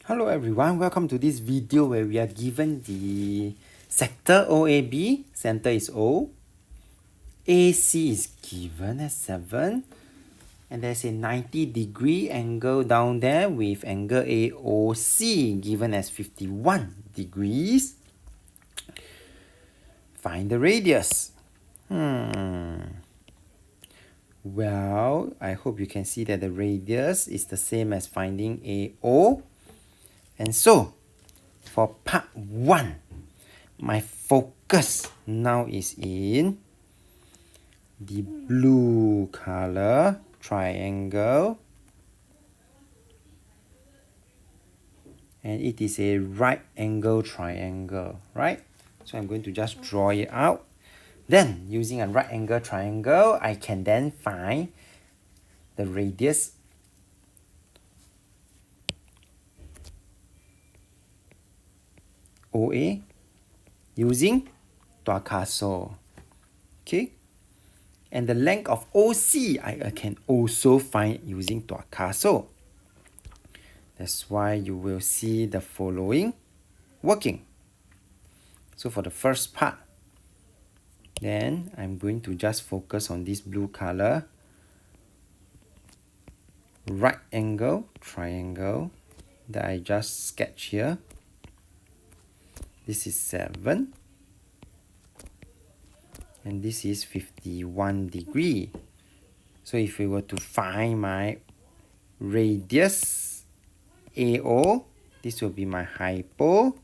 Hello everyone, welcome to this video where we are given the sector OAB, center is O, AC is given as 7, and there's a 90-degree angle down there with angle AOC given as 51 degrees. Find the radius. Well, I hope you can see that the radius is the same as finding AO. And so, for part 1, my focus now is in the blue color triangle. And it is a right angle triangle, right? So I'm going to just draw it out. Then, using a right angle triangle, I can then find the radius OA using tuakaso. Okay? And the length of OC I can also find using tuakaso. That's why you will see the following working. So for the first part, then I'm going to just focus on this blue color right angle triangle that I just sketched here. This is 7 and this is 51 degree. So if we were to find my radius AO, this will be my hypo.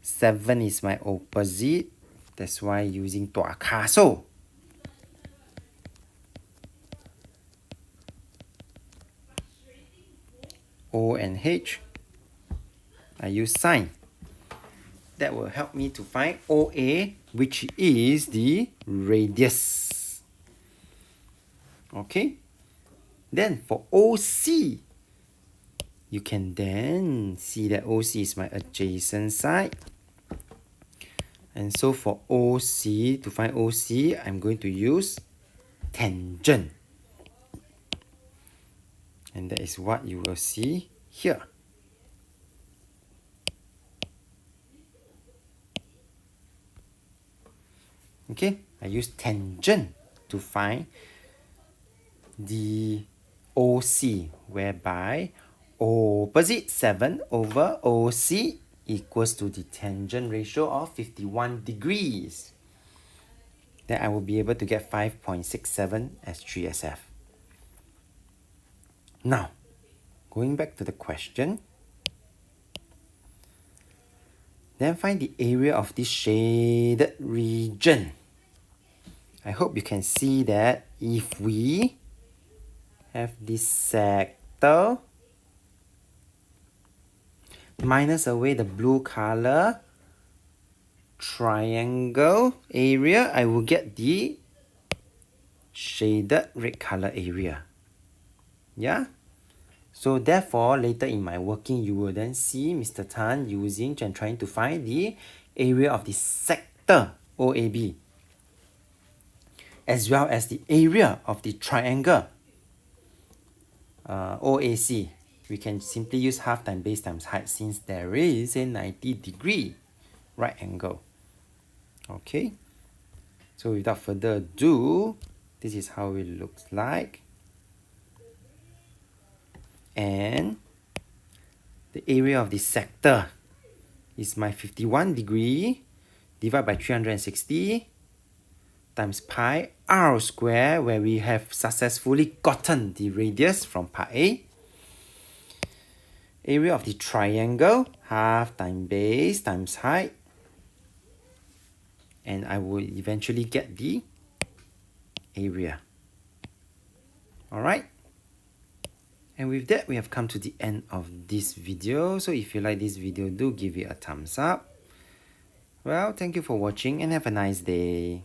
7 is my opposite. That's why using tuakaso. O and H, I use sine. That will help me to find OA, which is the radius. Okay? Then for OC, you can then see that OC is my adjacent side. And so for OC, to find OC, I'm going to use tangent. And that is what you will see here. Okay, I use tangent to find the OC, whereby opposite 7 over OC equals to the tangent ratio of 51 degrees. Then I will be able to get 5.67 as 3SF. Now, going back to the question, then find the area of this shaded region. I hope you can see that if we have this sector, minus away the blue color triangle area, I will get the shaded red color area. Yeah? So therefore, later in my working, you will then see Mr. Tan using and trying to find the area of the sector OAB, as well as the area of the triangle OAC. We can simply use half times base times height since there is a 90-degree right angle. Okay, so without further ado, this is how it looks like. And the area of the sector is my 51 degree divided by 360 times pi r square, where we have successfully gotten the radius from part A. Area of the triangle, half times base times height. And I will eventually get the area. Alright? And with that, we have come to the end of this video. So if you like this video, do give it a thumbs up. Well, thank you for watching and have a nice day.